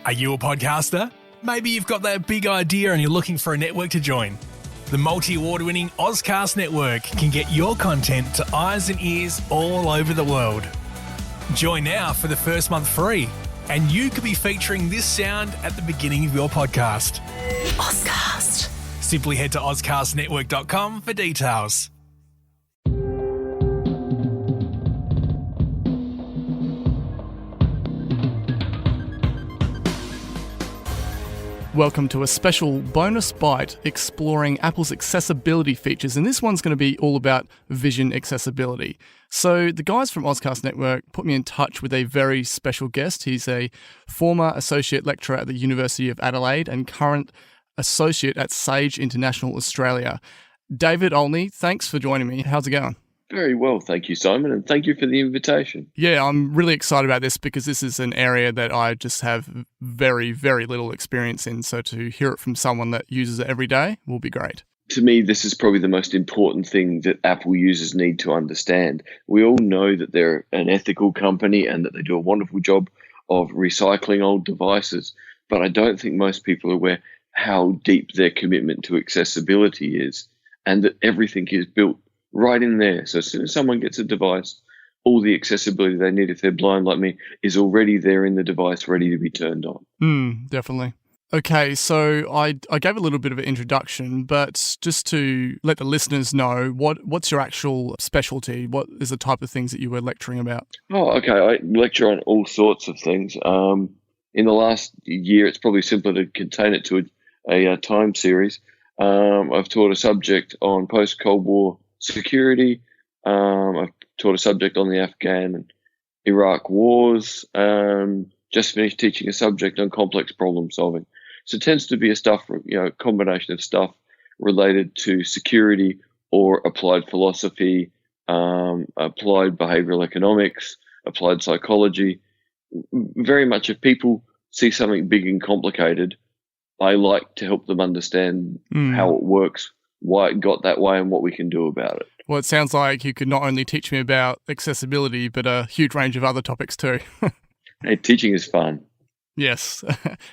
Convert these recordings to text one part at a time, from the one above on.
Are you a podcaster? Maybe you've got that big idea and you're looking for a network to join. The multi-award-winning Ozcast Network can get your content to eyes and ears all over the world. Join now for the first month free, and you could be featuring this sound at the beginning of your podcast. Ozcast. Simply head to ozcastnetwork.com for details. Welcome to a special bonus bite exploring Apple's accessibility features, and this one's going to be all about vision accessibility. So the guys from Ozcast Network put me in touch with a very special guest. He's a former associate lecturer at the University of Adelaide and current associate at Sage International Australia. David OLNEY, thanks for joining me. How's it going? Very well, thank you, Simon, and thank you for the invitation. Yeah, I'm really excited about this because this is an area that I just have very, very little experience in. So to hear it from someone that uses it every day will be great. To me, this is probably the most important thing that Apple users need to understand. We all know that they're an ethical company and that they do a wonderful job of recycling old devices, but I don't think most people are aware how deep their commitment to accessibility is, and that everything is built right in there. So as soon as someone gets a device, all the accessibility they need, if they're blind like me, is already there in the device, ready to be turned on. Definitely. Okay, so I gave a little bit of an introduction, but just to let the listeners know, what's your actual specialty? What is the type of things that you were lecturing about? Oh, okay. I lecture on all sorts of things. In the last year, it's probably simpler to contain it to a time series. I've taught a subject on post-Cold War security. I've taught a subject on the Afghan and Iraq wars. Just finished teaching a subject on complex problem solving. So it tends to be a combination of stuff related to security or applied philosophy, applied behavioral economics, applied psychology. Very much if people see something big and complicated, I like to help them understand how it works, why it got that way, and what we can do about it. Well, it sounds like you could not only teach me about accessibility, but a huge range of other topics too. Hey, teaching is fun. Yes,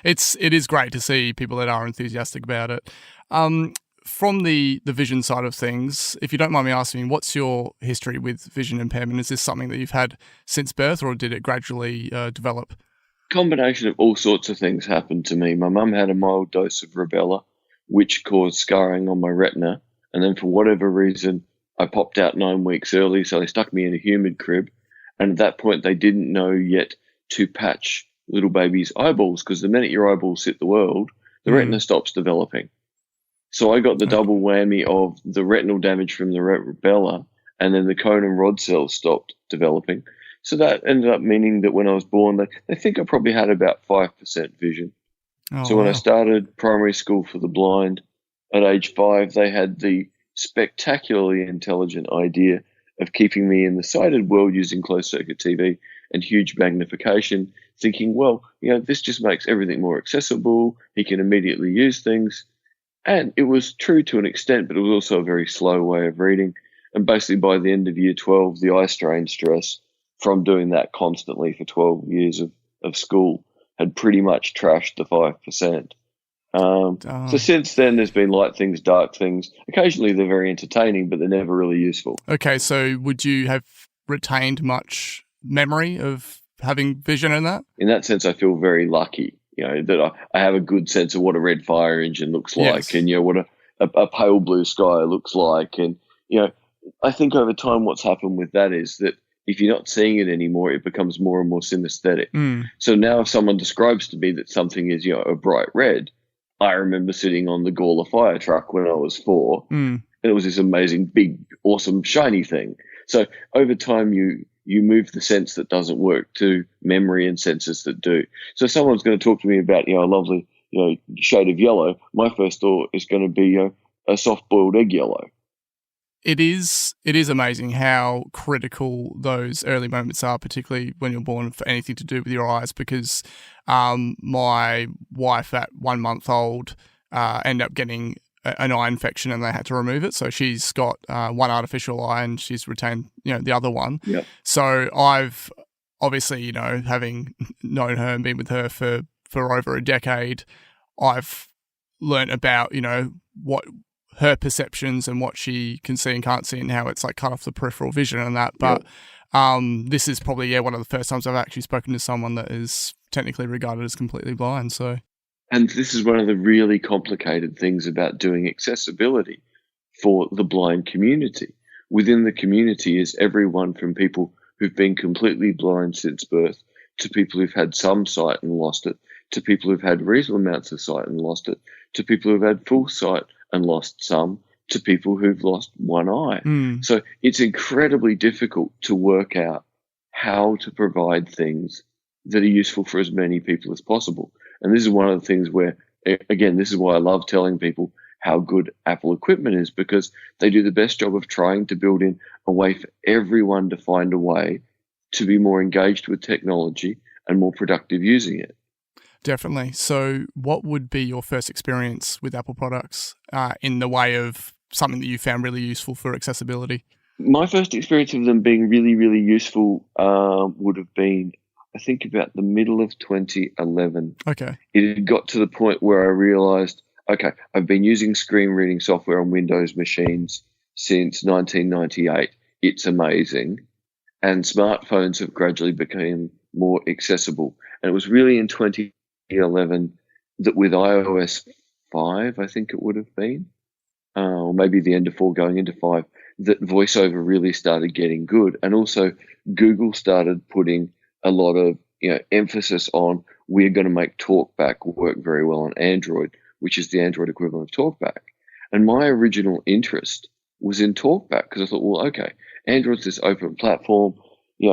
it is great to see people that are enthusiastic about it. From the vision side of things, if you don't mind me asking, what's your history with vision impairment? Is this something that you've had since birth, or did it gradually develop? Combination of all sorts of things happened to me. My mum had a mild dose of rubella, which caused scarring on my retina. And then for whatever reason, I popped out 9 weeks early, so they stuck me in a humid crib. And at that point, they didn't know yet to patch little babies' eyeballs, because the minute your eyeballs hit the world, the retina stops developing. So I got the double whammy of the retinal damage from the rubella, and then the cone and rod cells stopped developing. So that ended up meaning that when I was born, they think I probably had about 5% vision. When I started primary school for the blind at age 5, they had the spectacularly intelligent idea of keeping me in the sighted world using closed-circuit TV and huge magnification, thinking, well, this just makes everything more accessible. He can immediately use things. And it was true to an extent, but it was also a very slow way of reading. And basically by the end of year 12, the eye strain stress from doing that constantly for 12 years of school had pretty much trashed the 5%. So since then, there's been light things, dark things. Occasionally they're very entertaining, but they're never really useful. Okay, so would you have retained much memory of having vision in that? In that sense, I feel very lucky, that I have a good sense of what a red fire engine looks like, and what a pale blue sky looks like. And, I think over time what's happened with that is that if you're not seeing it anymore, it becomes more and more synesthetic. So now if someone describes to me that something is, a bright red, I remember sitting on the Gawler fire truck when I was 4, and it was this amazing, big, awesome, shiny thing. So over time, you move the sense that doesn't work to memory and senses that do. So if someone's going to talk to me about, a lovely, shade of yellow, my first thought is going to be, a soft-boiled egg yellow. It is amazing how critical those early moments are, particularly when you're born, for anything to do with your eyes, because my wife at 1 month old ended up getting an eye infection and they had to remove it. So she's got one artificial eye and she's retained, the other one. Yep. So I've obviously, having known her and been with her for for over a decade, I've learnt about, what her perceptions and what she can see and can't see and how it's like cut off the peripheral vision and that. But this is probably, one of the first times I've actually spoken to someone that is technically regarded as completely blind. So, and this is one of the really complicated things about doing accessibility for the blind community. Within the community is everyone from people who've been completely blind since birth to people who've had some sight and lost it, to people who've had reasonable amounts of sight and lost it, to people who've had full sight and lost some, to people who've lost one eye. So it's incredibly difficult to work out how to provide things that are useful for as many people as possible. And this is one of the things where, again, this is why I love telling people how good Apple equipment is, because they do the best job of trying to build in a way for everyone to find a way to be more engaged with technology and more productive using it. Definitely. So what would be your first experience with Apple products in the way of something that you found really useful for accessibility? My first experience of them being really, really useful would have been, I think, about the middle of 2011. Okay. It had got to the point where I realized, okay, I've been using screen reading software on Windows machines since 1998. It's amazing. And smartphones have gradually become more accessible. And it was really in 2011 that with iOS 5, I think it would have been, or maybe the end of 4 going into 5, that VoiceOver really started getting good. And also Google started putting a lot of emphasis on, we're going to make TalkBack work very well on Android, which is the Android equivalent of TalkBack. And my original interest was in TalkBack because I thought, well, okay, Android's this open platform.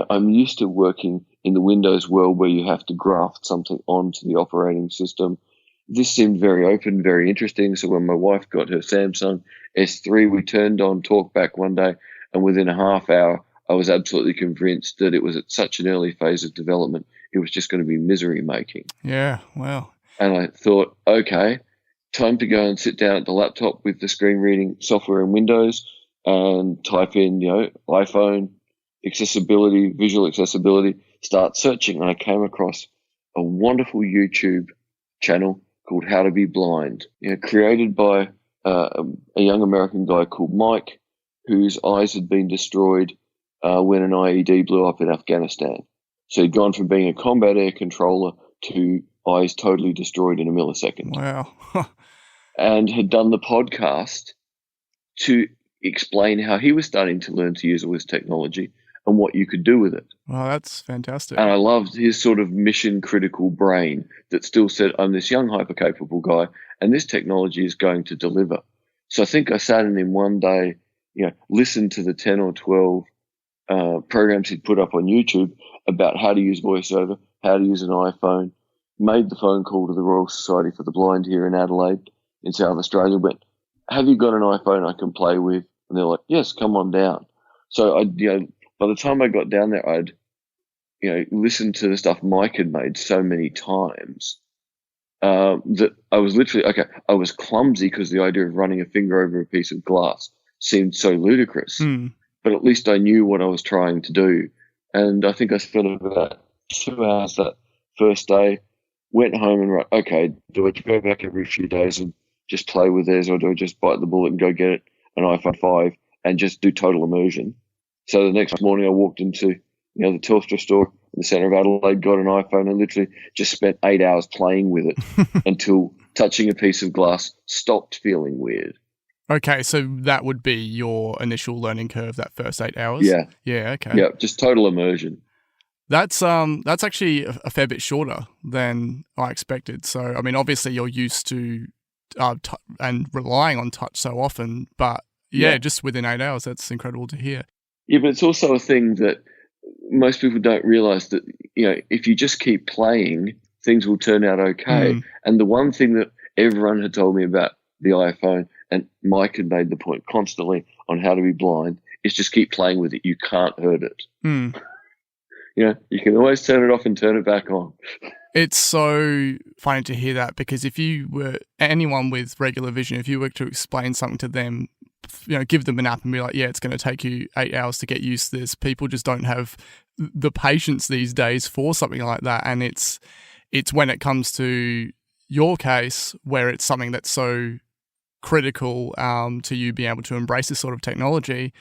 I'm used to working in the Windows world where you have to graft something onto the operating system. This seemed very open, very interesting. So when my wife got her Samsung S3, we turned on TalkBack one day, and within a half hour, I was absolutely convinced that it was at such an early phase of development, it was just going to be misery making. Yeah, wow. And I thought, okay, time to go and sit down at the laptop with the screen reading software in Windows and type in, iPhone, accessibility, visual accessibility, start searching. And I came across a wonderful YouTube channel called How to Be Blind, created by a young American guy called Mike, whose eyes had been destroyed when an IED blew up in Afghanistan. So he'd gone from being a combat air controller to eyes totally destroyed in a millisecond. Wow. And had done the podcast to explain how he was starting to learn to use all this technology and what you could do with it. Wow, that's fantastic. And I loved his sort of mission critical brain that still said, I'm this young, hyper capable guy, and this technology is going to deliver. So I think I sat in him one day, listened to the 10 or 12 programs he'd put up on YouTube about how to use VoiceOver, how to use an iPhone, made the phone call to the Royal Society for the Blind here in Adelaide in South Australia, went, have you got an iPhone I can play with? And they're like, yes, come on down. So by the time I got down there, I'd, listened to the stuff Mike had made so many times that I was literally, I was clumsy because the idea of running a finger over a piece of glass seemed so ludicrous. But at least I knew what I was trying to do. And I think I spent about 2 hours that first day, went home and okay, do I go back every few days and just play with theirs, or do I just bite the bullet and go get an iPhone 5 and just do total immersion? So the next morning I walked into the Telstra store in the centre of Adelaide, got an iPhone, and literally just spent 8 hours playing with it until touching a piece of glass stopped feeling weird. Okay, so that would be your initial learning curve, that first 8 hours? Yeah. Yeah, okay. Yeah, just total immersion. That's actually a fair bit shorter than I expected. So, I mean, obviously you're used to and relying on touch so often, but just within 8 hours, that's incredible to hear. Yeah, but it's also a thing that most people don't realise that, if you just keep playing, things will turn out okay. And the one thing that everyone had told me about the iPhone, and Mike had made the point constantly on How to Be Blind, is just keep playing with it. You can't hurt it. You can always turn it off and turn it back on. It's so funny to hear that, because if you were anyone with regular vision, if you were to explain something to them, give them an app and be like, it's going to take you 8 hours to get used to this. People just don't have the patience these days for something like that. And it's it's when it comes to your case where it's something that's so critical to you being able to embrace this sort of technology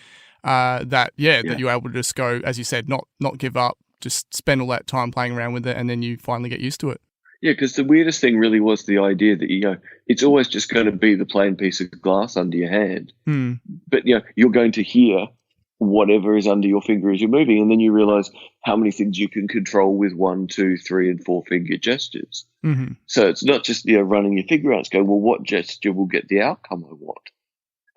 that you're able to just go, as you said, not give up, just spend all that time playing around with it, and then you finally get used to it. Yeah, because the weirdest thing really was the idea that, it's always just going to be the plain piece of glass under your hand. But, you're going to hear whatever is under your finger as you're moving, and then you realize how many things you can control with 1, 2, 3, and 4 finger gestures. So it's not just, running your finger out. It's going, well, what gesture will get the outcome I want?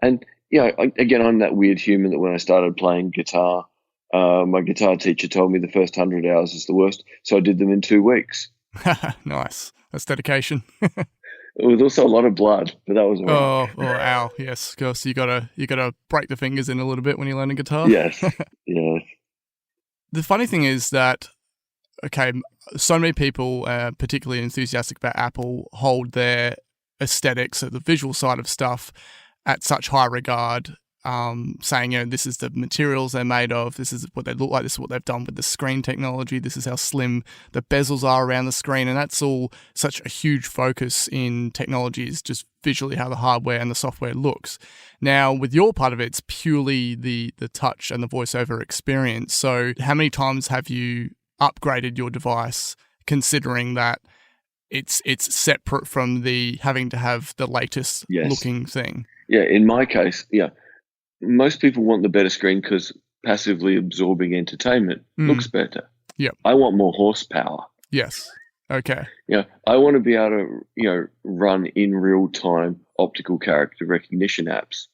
And, again, I'm that weird human that when I started playing guitar, my guitar teacher told me the first 100 hours is the worst, so I did them in 2 weeks. Nice. That's dedication. It was also a lot of blood, but that was all right. Oh, ow. Yes, of course. You gotta break the fingers in a little bit when you're learning guitar. Yes. The funny thing is that, okay, so many people, particularly enthusiastic about Apple, hold their aesthetics, so the visual side of stuff, at such high regard, saying, this is the materials they're made of, this is what they look like, this is what they've done with the screen technology, this is how slim the bezels are around the screen, and that's all such a huge focus in technology, is just visually how the hardware and the software looks. Now, with your part of it, it's purely the touch and the voiceover experience. So how many times have you upgraded your device, considering that it's separate from the having to have the latest looking thing? Yeah, in my case, most people want the better screen because passively absorbing entertainment looks better. Yep. I want more horsepower. Yes. Okay. I want to be able to, run in real time optical character recognition apps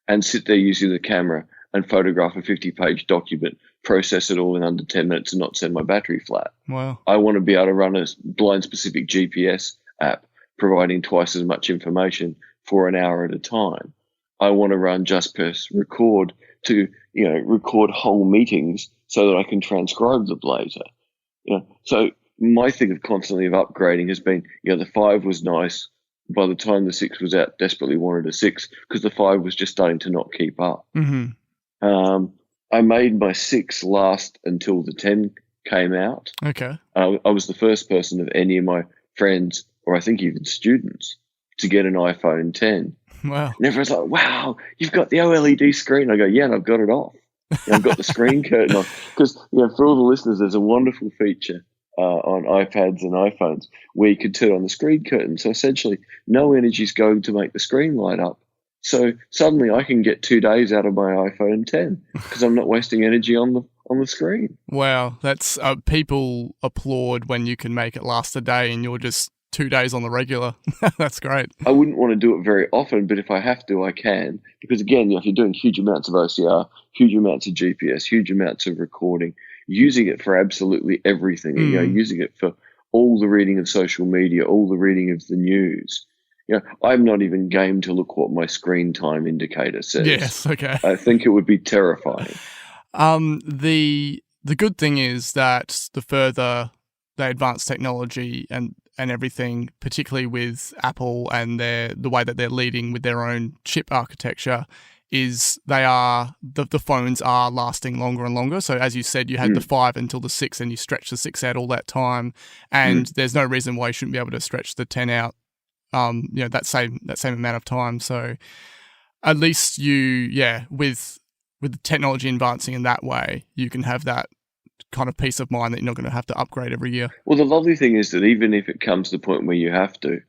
and sit there using the camera and photograph a 50-page document, process it all in under 10 minutes and not send my battery flat. Wow. I want to be able to run a blind-specific GPS app providing twice as much information for an hour at a time. I want to run Just Press Record to, record whole meetings so that I can transcribe them later. So my thing of constantly of upgrading has been, the 5 was nice. By the time the 6 was out, desperately wanted a 6 because the 5 was just starting to not keep up. I made my 6 last until the 10 came out. Okay. I was the first person of any of my friends, or I think even students, to get an iPhone 10. Wow. And everyone's like, wow, you've got the OLED screen. I go, yeah, and I've got it off. I've got the screen curtain off. Because, for all the listeners, there's a wonderful feature on iPads and iPhones where you can turn on the screen curtain. So essentially, no energy is going to make the screen light up. So suddenly I can get 2 days out of my iPhone 10 because I'm not wasting energy on the screen. Wow. That's people applaud when you can make it last a day and you're just 2 days on the regular. That's great. I wouldn't want to do it very often, but if I have to, I can. Because again, if you're doing huge amounts of OCR, huge amounts of GPS, huge amounts of recording, using it for absolutely everything, using it for all the reading of social media, all the reading of the news. I'm not even game to look what my screen time indicator says. Yes, okay. I think it would be terrifying. The good thing is that the further they advance technology and everything, particularly with Apple and the way that they're leading with their own chip architecture, is the phones are lasting longer and longer. So as you said, you had the 5 until the 6 and you stretched the 6 out all that time. And there's no reason why you shouldn't be able to stretch the 10 out, that same amount of time. So at least with the technology advancing in that way, you can have that kind of peace of mind that you're not going to have to upgrade every year. Well, the lovely thing is that even if it comes to the point where you have to,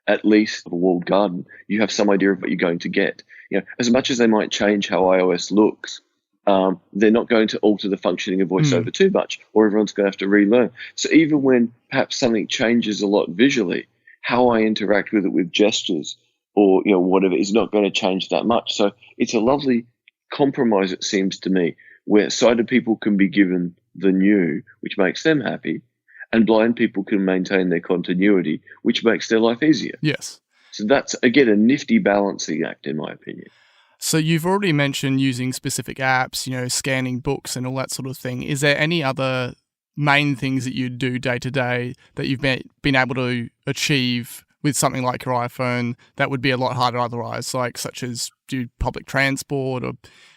at least a walled garden, you have some idea of what you're going to get. As much as they might change how iOS looks, they're not going to alter the functioning of VoiceOver too much, or everyone's going to have to relearn. So even when perhaps something changes a lot visually, how I interact with it with gestures or whatever is not going to change that much. So it's a lovely compromise, it seems to me, where sighted people can be given the new, which makes them happy, and blind people can maintain their continuity, which makes their life easier. Yes. So that's, again, a nifty balancing act, in my opinion. So you've already mentioned using specific apps, scanning books and all that sort of thing. Is there any other main things that you do day to day that you've been able to achieve with something like your iPhone that would be a lot harder otherwise, such as do public transport or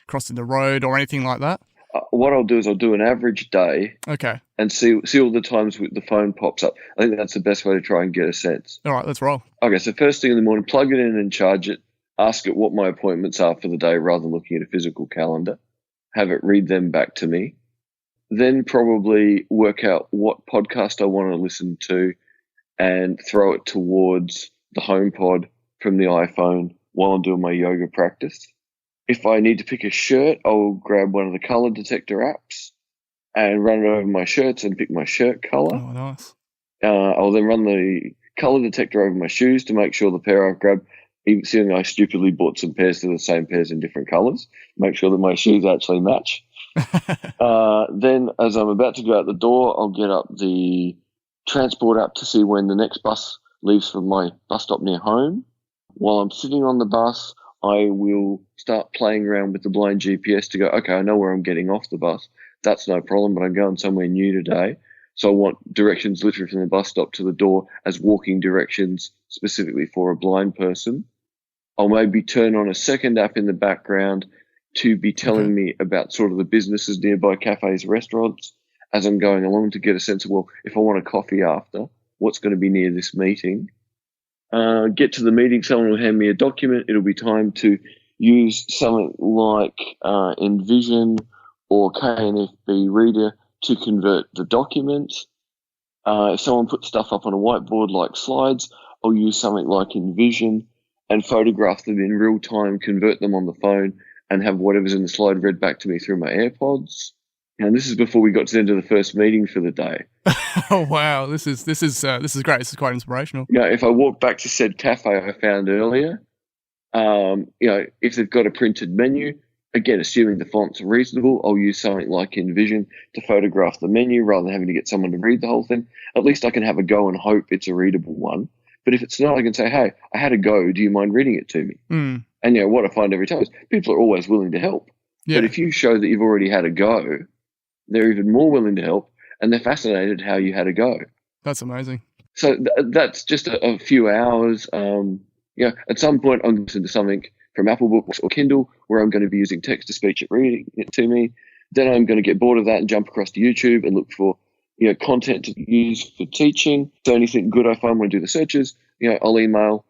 crossing the road or anything like that? what I'll do is I'll do an average day Okay. and see all the times the phone pops up. I think that's the best way to try and get a sense. All right, let's roll. Okay, so first thing in the morning, plug it in and charge it. Ask it what my appointments are for the day rather than looking at a physical calendar. Have it read them back to me. Then probably work out what podcast I want to listen to and throw it towards the HomePod from the iPhone while I'm doing my yoga practice. If I need to pick a shirt, I'll grab one of the color detector apps and run it over my shirts and pick my shirt color. Oh, nice. I'll then run the color detector over my shoes to make sure the pair I've grabbed, even seeing I stupidly bought some pairs that are the same pairs in different colors, make sure that my shoes actually match. Then as I'm about to go out the door, I'll get up the transport app to see when the next bus leaves from my bus stop near home. While I'm sitting on the bus, I will start playing around with the blind GPS to go, okay, I know where I'm getting off the bus. That's no problem, but I'm going somewhere new today. So I want directions literally from the bus stop to the door as walking directions specifically for a blind person. I'll maybe turn on a second app in the background to be telling me about sort of the businesses nearby, cafes, restaurants, as I'm going along to get a sense of, well, if I want a coffee after, what's going to be near this meeting? Get to the meeting, someone will hand me a document. It'll be time to use something like Envision or KNFB Reader to convert the document. If someone puts stuff up on a whiteboard like slides, I'll use something like Envision and photograph them in real time, convert them on the phone, and have whatever's in the slide read back to me through my AirPods. And this is before we got to the end of the first meeting for the day. Oh wow, this is great. This is quite inspirational. If I walk back to said cafe I found earlier, if they've got a printed menu, again, assuming the fonts are reasonable, I'll use something like Envision to photograph the menu rather than having to get someone to read the whole thing. At least I can have a go and hope it's a readable one. But if it's not, I can say, hey, I had a go. Do you mind reading it to me? Mm. And what I find every time is people are always willing to help. Yeah. But if you show that you've already had a go, they're even more willing to help, and they're fascinated how you had a go. That's amazing. So that's just a few hours. At some point I'm going to something from Apple Books or Kindle where I'm going to be using text-to-speech at reading it to me. Then I'm going to get bored of that and jump across to YouTube and look for content to use for teaching. So anything good I find when I do the searches, I'll email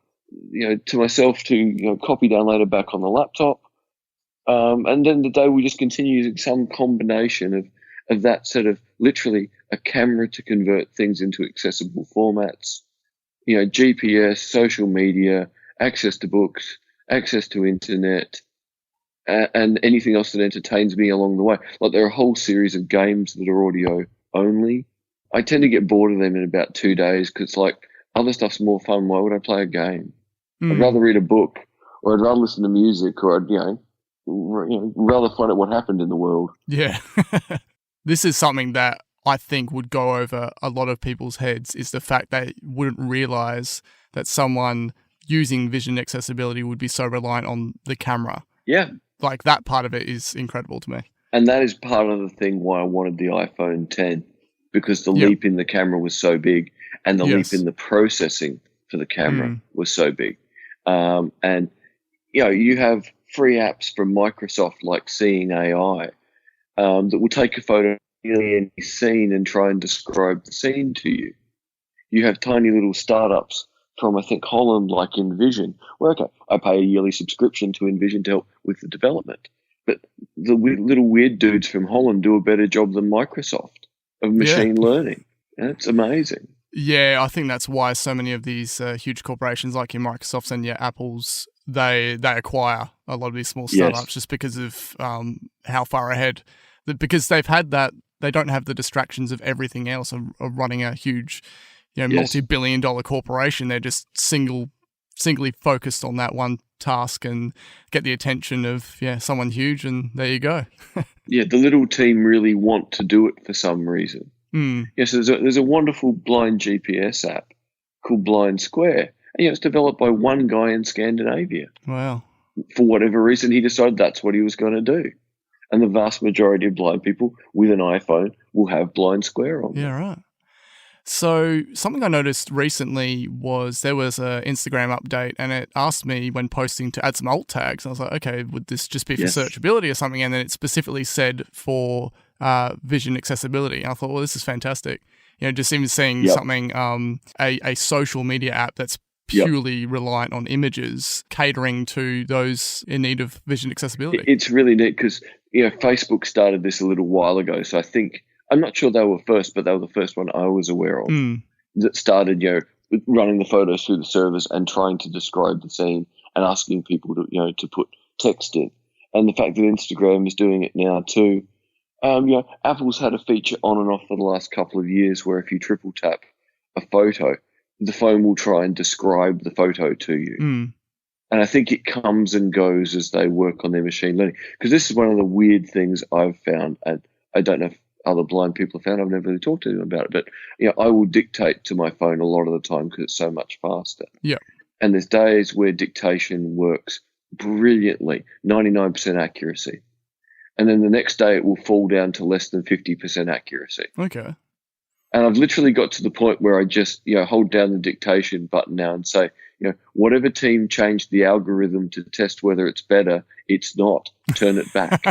to myself to copy down later back on the laptop. And then the day will just continue using some combination of that sort of literally a camera to convert things into accessible formats, GPS, social media, access to books, access to internet, and anything else that entertains me along the way. Like there are a whole series of games that are audio only. I tend to get bored of them in about 2 days because other stuff's more fun. Why would I play a game? I'd rather read a book, or I'd rather listen to music, or I'd rather find out what happened in the world. Yeah. This is something that I think would go over a lot of people's heads, is the fact they wouldn't realize that someone using vision accessibility would be so reliant on the camera. Yeah. Like that part of it is incredible to me. And that is part of the thing why I wanted the iPhone 10, because the leap in the camera was so big and the leap in the processing for the camera was so big. And you have free apps from Microsoft like Seeing AI that will take a photo of any scene and try and describe the scene to you. You have tiny little startups from, I think, Holland like Envision, where, I pay a yearly subscription to Envision to help with the development. But the little weird dudes from Holland do a better job than Microsoft of machine learning. And it's amazing. Yeah, I think that's why so many of these huge corporations like your Microsofts and your Apples, they acquire a lot of these small startups just because of how far ahead. Because they've had that, they don't have the distractions of everything else of running a huge, multi-billion-dollar corporation. They're just singly focused on that one task and get the attention of someone huge, and there you go. The little team really want to do it for some reason. So there's a wonderful blind GPS app called Blind Square, and it's developed by one guy in Scandinavia. Wow. For whatever reason, he decided that's what he was going to do. And the vast majority of blind people with an iPhone will have Blind Square on them. Yeah, right. So something I noticed recently was there was an Instagram update and it asked me when posting to add some alt tags. I was like, okay, would this just be for Yes. searchability or something? And then it specifically said for vision accessibility. And I thought, well, this is fantastic. Just even seeing something, a social media app that's purely reliant on images, catering to those in need of vision accessibility. It's really neat because, Facebook started this a little while ago. So I'm not sure they were first, but they were the first one I was aware of that started, running the photos through the servers and trying to describe the scene and asking people to put text in. And the fact that Instagram is doing it now too. Apple's had a feature on and off for the last couple of years where if you triple tap a photo, the phone will try and describe the photo to you. And I think it comes and goes as they work on their machine learning. Because this is one of the weird things I've found, and I don't know if other blind people have found. I've never really talked to them about it. But, I will dictate to my phone a lot of the time because it's so much faster. Yeah. And there's days where dictation works brilliantly, 99% accuracy. And then the next day it will fall down to less than 50% accuracy. Okay. And I've literally got to the point where I just, hold down the dictation button now and say, whatever team changed the algorithm to test whether it's better, it's not. Turn it back.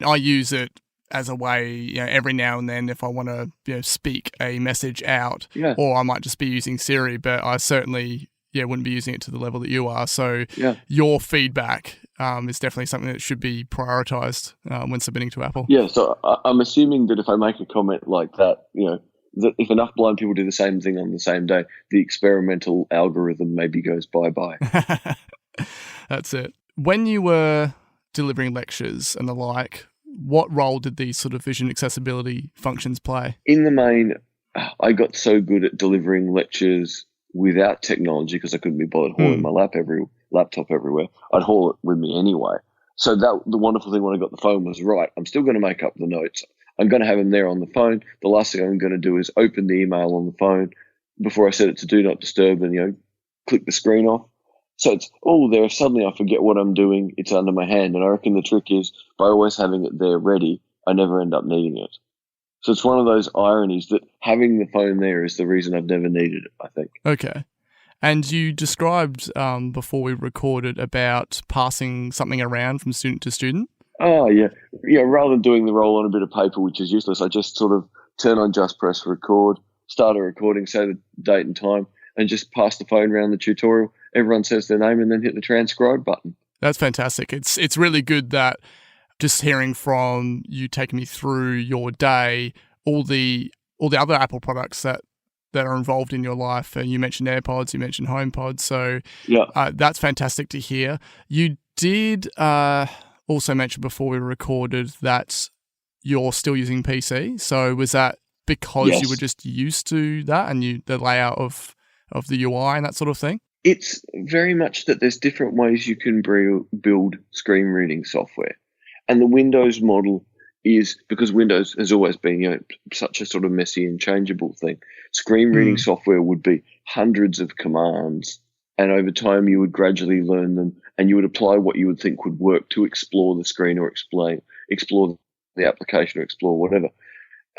I use it as a way, every now and then if I want to, speak a message out, or I might just be using Siri, but I certainly, wouldn't be using it to the level that you are. So your feedback is definitely something that should be prioritized when submitting to Apple. Yeah, so I'm assuming that if I make a comment like that, that if enough blind people do the same thing on the same day, the experimental algorithm maybe goes bye-bye. That's it. When you were delivering lectures and the like, what role did these sort of vision accessibility functions play? In the main, I got so good at delivering lectures without technology because I couldn't be bothered hauling my laptop everywhere. I'd haul it with me anyway. So the wonderful thing when I got the phone was, right, I'm still going to make up the notes. I'm going to have them there on the phone. The last thing I'm going to do is open the email on the phone before I set it to do not disturb and, click the screen off. So it's all there. If suddenly I forget what I'm doing, it's under my hand. And I reckon the trick is by always having it there ready, I never end up needing it. So it's one of those ironies that having the phone there is the reason I've never needed it, I think. Okay. And you described before we recorded about passing something around from student to student. Oh, yeah. Yeah, rather than doing the roll on a bit of paper, which is useless, I just sort of turn on Just Press Record, start a recording, say the date and time, and just pass the phone around the tutorial. Everyone says their name and then hit the transcribe button. That's fantastic. It's really good that just hearing from you taking me through your day, all the other Apple products that are involved in your life. And you mentioned AirPods, you mentioned HomePod. So that's fantastic to hear. You did also mention before we recorded that you're still using PC. So was that because you were just used to that and the layout of the UI and that sort of thing? It's very much that there's different ways you can build screen reading software. And the Windows model is, because Windows has always been such a sort of messy and changeable thing, screen reading software would be hundreds of commands, and over time you would gradually learn them and you would apply what you would think would work to explore the screen or explore the application or explore whatever.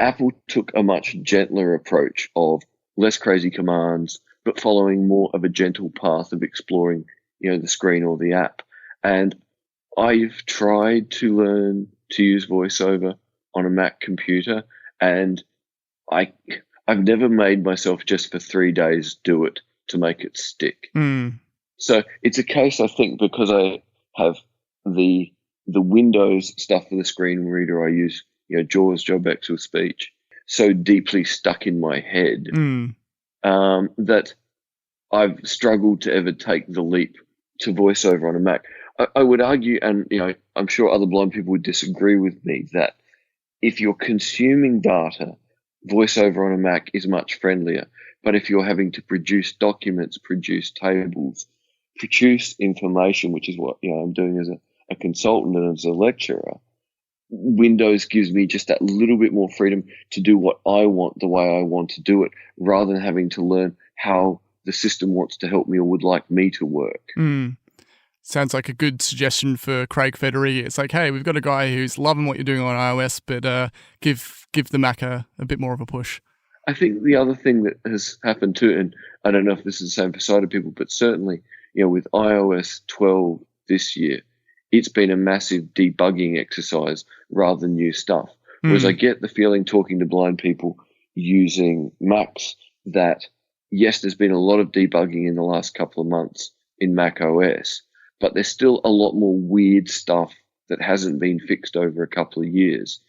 Apple took a much gentler approach of less crazy commands, but following more of a gentle path of exploring, the screen or the app. And I've tried to learn to use VoiceOver on a Mac computer, and I've never made myself just for 3 days do it to make it stick. So it's a case, I think, because I have the Windows stuff for the screen reader I use, JAWS, JobX with speech, so deeply stuck in my head that I've struggled to ever take the leap to VoiceOver on a Mac. I would argue, and I'm sure other blind people would disagree with me, that if you're consuming data, VoiceOver on a Mac is much friendlier. But if you're having to produce documents, produce tables, produce information, which is what I'm doing as a consultant and as a lecturer, Windows gives me just that little bit more freedom to do what I want the way I want to do it, rather than having to learn how the system wants to help me or would like me to work. Sounds like a good suggestion for Craig Federighi. It's like, hey, we've got a guy who's loving what you're doing on iOS, but give the Mac a bit more of a push. I think the other thing that has happened too, and I don't know if this is the same for sighted people, but certainly, with iOS 12 this year, it's been a massive debugging exercise rather than new stuff. Whereas I get the feeling talking to blind people using Macs that, yes, there's been a lot of debugging in the last couple of months in Mac OS, but there's still a lot more weird stuff that hasn't been fixed over a couple of years.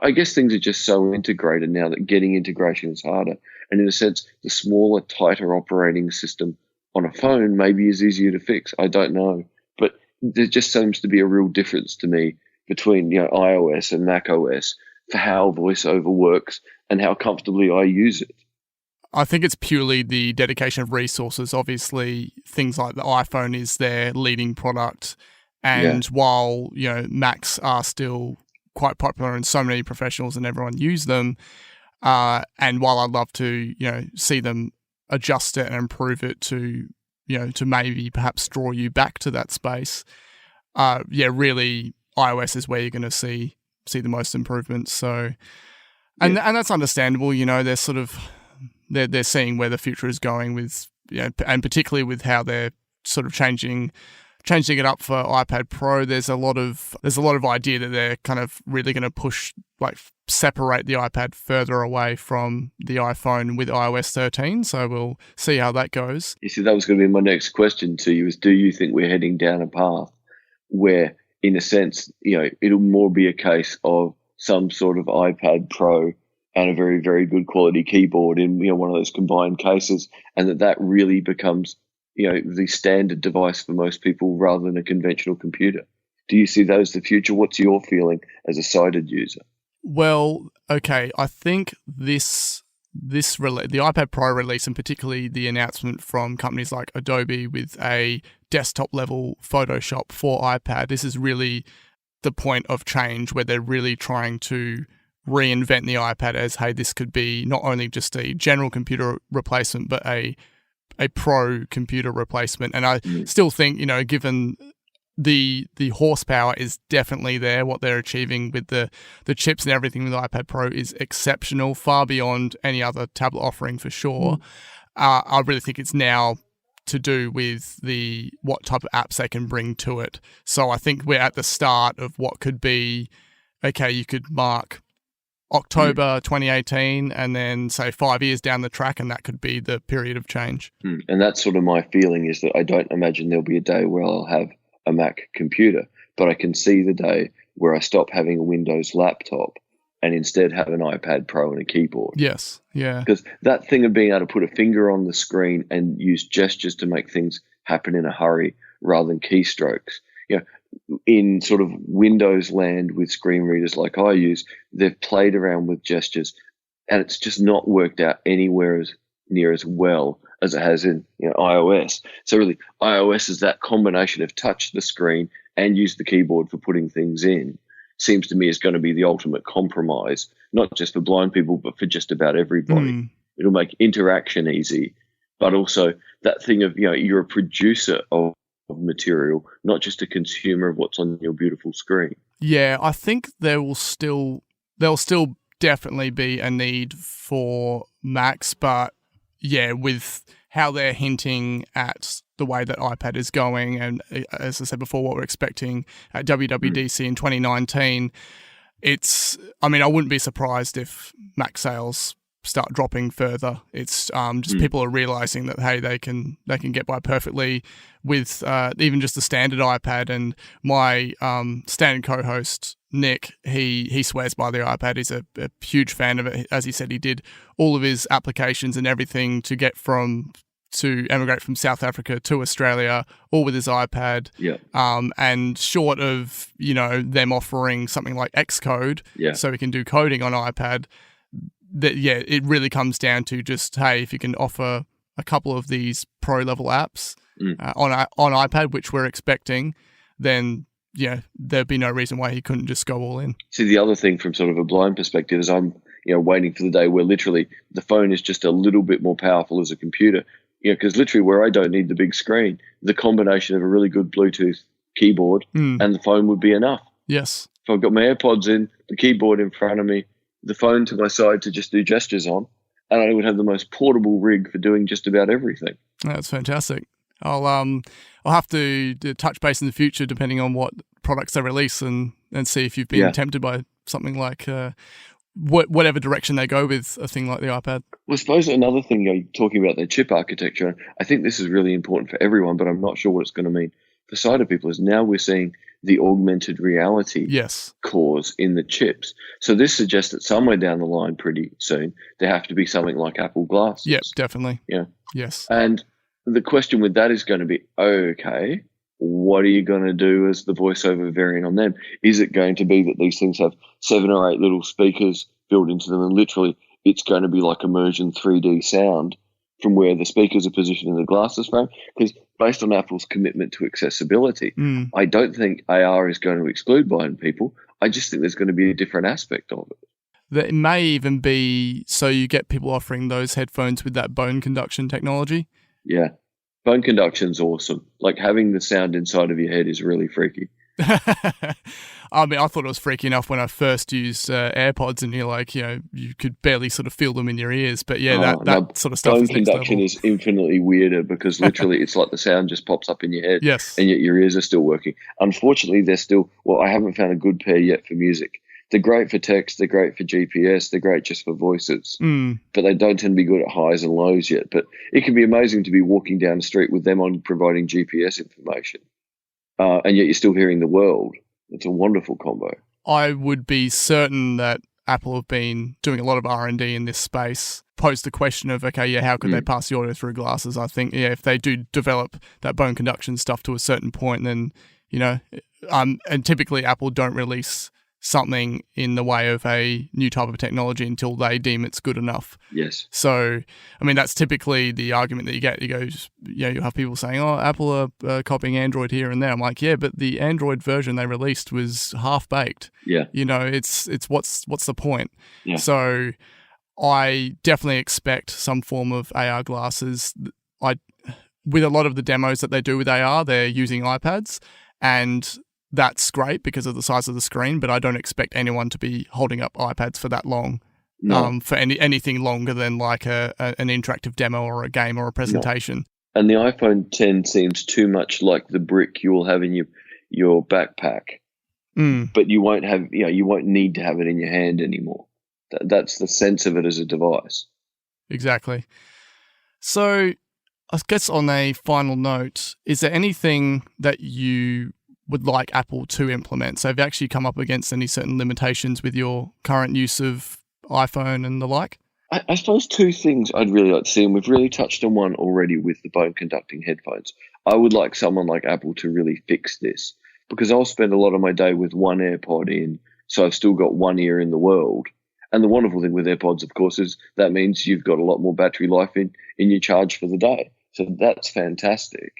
I guess things are just so integrated now that getting integration is harder. And in a sense, the smaller, tighter operating system on a phone maybe is easier to fix. I don't know. But there just seems to be a real difference to me between iOS and Mac OS for how VoiceOver works and how comfortably I use it. I think it's purely the dedication of resources. Obviously, things like the iPhone is their leading product. And while, Macs are still quite popular and so many professionals and everyone use them, and while I'd love to, see them adjust it and improve it to maybe perhaps draw you back to that space, really iOS is where you're going to see the most improvements. So, and that's understandable. They're sort of they're seeing where the future is going with, and particularly with how they're sort of changing it up for iPad Pro. There's a lot of idea that they're kind of really going to push, like, separate the iPad further away from the iPhone with iOS 13. So we'll see how that goes. You see, that was going to be my next question to you: is do you think we're heading down a path where, in a sense, it'll more be a case of some sort of iPad Pro and a very, very good quality keyboard in one of those combined cases, and that really becomes the standard device for most people rather than a conventional computer? Do you see that as the future? What's your feeling as a sighted user? Well, okay, I think the iPad Pro release, and particularly the announcement from companies like Adobe with a desktop level Photoshop for iPad, this is really the point of change where they're really trying to reinvent the iPad as, hey, this could be not only just a general computer replacement, but a pro computer replacement. And I still think, given the horsepower is definitely there, what they're achieving with the chips and everything with the iPad Pro is exceptional, far beyond any other tablet offering for sure. I really think it's now to do with what type of apps they can bring to it. So I think we're at the start of what could be, okay, you could mark October 2018 and then say 5 years down the track, and that could be the period of change. And that's sort of my feeling, is that I don't imagine there'll be a day where I'll have a Mac computer, but I can see the day where I stop having a Windows laptop and instead have an iPad Pro and a keyboard. Yes, yeah. Because that thing of being able to put a finger on the screen and use gestures to make things happen in a hurry rather than keystrokes, in sort of Windows land with screen readers like I use, they've played around with gestures and it's just not worked out anywhere as near as well as it has in iOS. So really, iOS is that combination of touch the screen and use the keyboard for putting things in. Seems to me is going to be the ultimate compromise, not just for blind people, but for just about everybody. It'll make interaction easy, but also that thing of, you're a producer of material, not just a consumer of what's on your beautiful screen. Yeah, I think there'll still definitely be a need for Macs, but yeah, with how they're hinting at the way that iPad is going, and as I said before, what we're expecting at WWDC in 2019, I wouldn't be surprised if Mac sales start dropping further. It's just people are realizing that, hey, they can get by perfectly with even just the standard iPad. And my standard co-host Nick, he swears by the iPad. He's a huge fan of it. As he said, he did all of his applications and everything to emigrate from South Africa to Australia, all with his iPad. Yeah. And short of them offering something like Xcode, so he can do coding on iPad. It really comes down to just, hey, if you can offer a couple of these pro-level apps on iPad, which we're expecting, then there'd be no reason why he couldn't just go all in. See, the other thing from sort of a blind perspective is I'm waiting for the day where literally the phone is just a little bit more powerful as a computer. Because literally where I don't need the big screen, the combination of a really good Bluetooth keyboard and the phone would be enough. Yes. If I've got my AirPods in, the keyboard in front of me, the phone to my side to just do gestures on, and I would have the most portable rig for doing just about everything. That's fantastic. I'll have to touch base in the future, depending on what products they release, and see if you've been tempted by something like whatever direction they go with a thing like the iPad. Well, I suppose another thing, you're talking about the chip architecture, I think this is really important for everyone, but I'm not sure what it's going to mean for sighted people, is now we're seeing the augmented reality cores in the chips. So this suggests that somewhere down the line pretty soon, there have to be something like Apple glasses. Yep, definitely. Yeah. Yes. And the question with that is going to be, okay, what are you going to do as the voiceover variant on them? Is it going to be that these things have 7 or 8 little speakers built into them, and literally it's going to be like immersion 3D sound from where the speakers are positioned in the glasses frame? Because based on Apple's commitment to accessibility, I don't think AR is going to exclude blind people. I just think there's going to be a different aspect of it. That may even be so you get people offering those headphones with that bone conduction technology. Yeah. Bone conduction's awesome. Like, having the sound inside of your head is really freaky. I mean, I thought it was freaky enough when I first used AirPods, and you're like, you could barely sort of feel them in your ears. But yeah, that sort of stuff. Bone conduction is infinitely weirder, because literally it's like the sound just pops up in your head. Yes. And yet your ears are still working. Unfortunately, they're still, I haven't found a good pair yet for music. They're great for text, they're great for GPS, they're great just for voices, but they don't tend to be good at highs and lows yet. But it can be amazing to be walking down the street with them on providing GPS information, and yet you're still hearing the world. It's a wonderful combo. I would be certain that Apple have been doing a lot of R&D in this space. Pose the question of, how could they pass the audio through glasses? I think, if they do develop that bone conduction stuff to a certain point, then, and typically Apple don't release something in the way of a new type of technology until they deem it's good enough. Yes. So, I mean, that's typically the argument that you get. You go, you have people saying, "Oh, Apple are copying Android here and there." I'm like, yeah, but the Android version they released was half baked. Yeah. It's what's the point? Yeah. So, I definitely expect some form of AR glasses. With a lot of the demos that they do with AR, they're using iPads, and that's great because of the size of the screen, but I don't expect anyone to be holding up iPads for that long, for anything longer than like an interactive demo or a game or a presentation. No. And the iPhone 10 seems too much like the brick you will have in your backpack, but you won't have, you won't need to have it in your hand anymore. That's the sense of it as a device. Exactly. So I guess on a final note, is there anything that you would like Apple to implement? So have you actually come up against any certain limitations with your current use of iPhone and the like? I suppose 2 things I'd really like to see, and we've really touched on one already with the bone conducting headphones. I would like someone like Apple to really fix this, because I'll spend a lot of my day with one AirPod in, so I've still got one ear in the world. And the wonderful thing with AirPods, of course, is that means you've got a lot more battery life in your charge for the day. So that's fantastic.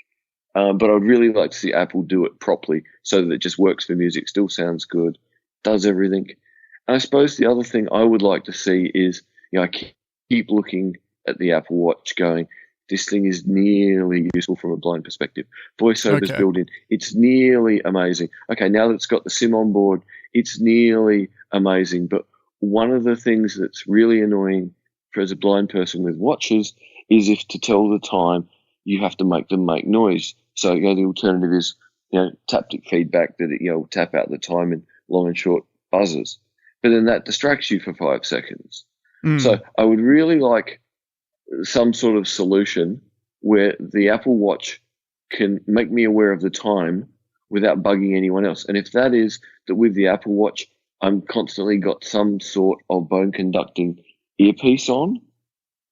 But I'd really like to see Apple do it properly so that it just works for music, still sounds good, does everything. And I suppose the other thing I would like to see is, I keep looking at the Apple Watch going, this thing is nearly useful from a blind perspective. VoiceOver's built in. It's nearly amazing. Okay, now that it's got the SIM on board, it's nearly amazing. But one of the things that's really annoying for as a blind person with watches is if to tell the time, you have to make them make noise. So, the alternative is, taptic feedback that it, tap out the time in long and short buzzers. But then that distracts you for 5 seconds. So I would really like some sort of solution where the Apple Watch can make me aware of the time without bugging anyone else. And if that is that with the Apple Watch, I'm constantly got some sort of bone conducting earpiece on,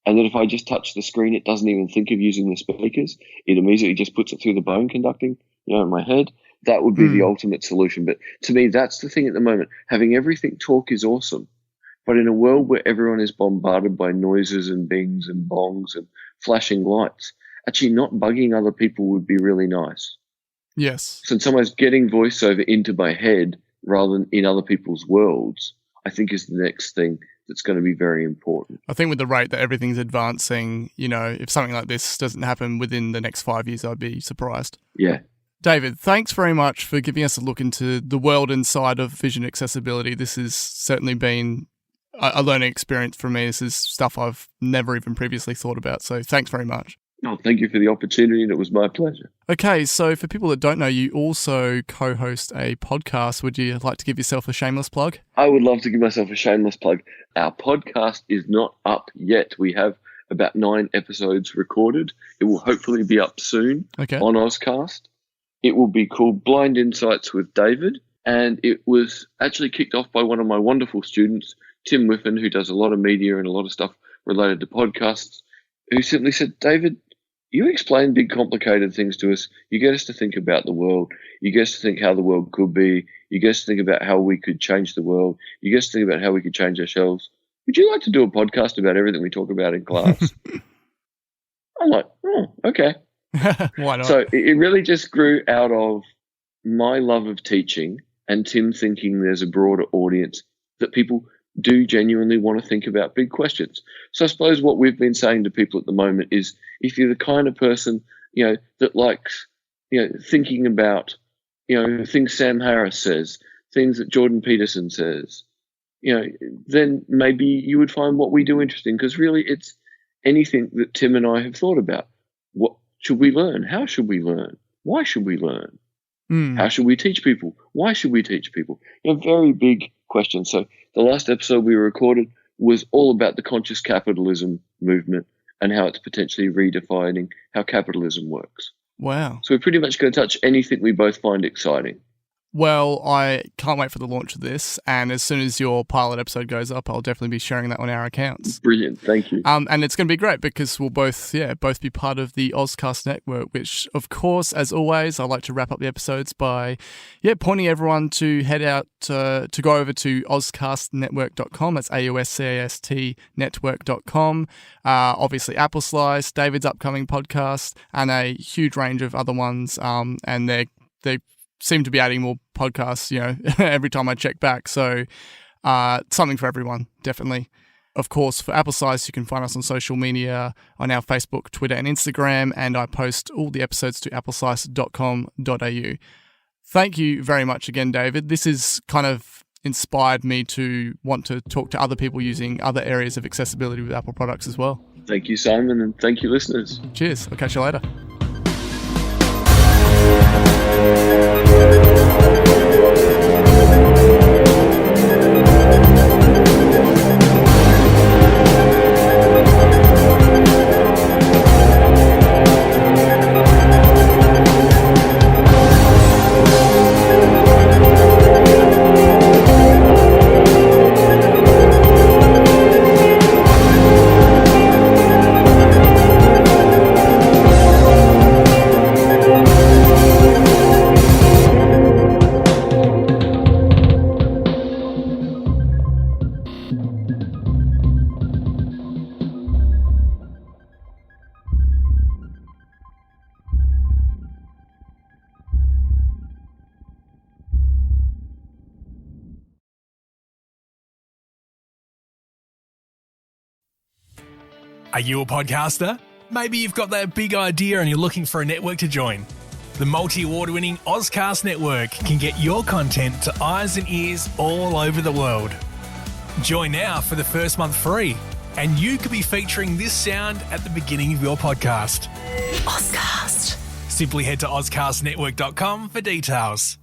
and that if I just touch the screen, it doesn't even think of using the speakers. It immediately just puts it through the bone conducting, in my head. That would be the ultimate solution. But to me, that's the thing at the moment. Having everything talk is awesome. But in a world where everyone is bombarded by noises and bings and bongs and flashing lights, actually not bugging other people would be really nice. Yes. So in some ways, getting voiceover into my head rather than in other people's worlds, I think is the next thing that's going to be very important. I think with the rate that everything's advancing, if something like this doesn't happen within the next 5 years, I'd be surprised. Yeah. David, thanks very much for giving us a look into the world inside of vision accessibility. This has certainly been a learning experience for me. This is stuff I've never even previously thought about. So thanks very much. Oh, thank you for the opportunity, and it was my pleasure. Okay, so for people that don't know, you also co-host a podcast. Would you like to give yourself a shameless plug? I would love to give myself a shameless plug. Our podcast is not up yet. We have about 9 episodes recorded. It will hopefully be up soon on Ozcast. It will be called Blind Insights with David, and it was actually kicked off by one of my wonderful students, Tim Whiffen, who does a lot of media and a lot of stuff related to podcasts, who simply said, David, you explain big, complicated things to us. You get us to think about the world. You get us to think how the world could be. You get us to think about how we could change the world. You get us to think about how we could change ourselves. Would you like to do a podcast about everything we talk about in class? I'm like, oh, okay. Why not? So it really just grew out of my love of teaching and Tim thinking there's a broader audience that people do genuinely want to think about big questions. So I suppose what we've been saying to people at the moment is, if you're the kind of person, that likes, thinking about, things Sam Harris says, things that Jordan Peterson says, then maybe you would find what we do interesting, because really it's anything that Tim and I have thought about. What should we learn? How should we learn? Why should we learn? How should we teach people? Why should we teach people? Very big questions. So the last episode we recorded was all about the conscious capitalism movement and how it's potentially redefining how capitalism works. Wow. So we're pretty much going to touch anything we both find exciting. Well, I can't wait for the launch of this, and as soon as your pilot episode goes up, I'll definitely be sharing that on our accounts. Brilliant, thank you. And it's going to be great because we'll both be part of the Ozcast network, which, of course, as always, I like to wrap up the episodes by, pointing everyone to head out to go over to ozcastnetwork.com. That's AUSCAST network.com. Obviously, Apple Slice, David's upcoming podcast, and a huge range of other ones. And they seem to be adding more podcasts, every time I check back. So something for everyone, definitely. Of course, for Apple Slice, you can find us on social media, on our Facebook, Twitter, and Instagram, and I post all the episodes to appleslice.com.au. Thank you very much again, David. This has kind of inspired me to want to talk to other people using other areas of accessibility with Apple products as well. Thank you, Simon, and thank you, listeners. Cheers. I'll catch you later. Are you a podcaster? Maybe you've got that big idea and you're looking for a network to join. The multi-award-winning Ozcast Network can get your content to eyes and ears all over the world. Join now for the first month free, and you could be featuring this sound at the beginning of your podcast. Ozcast. Simply head to ozcastnetwork.com for details.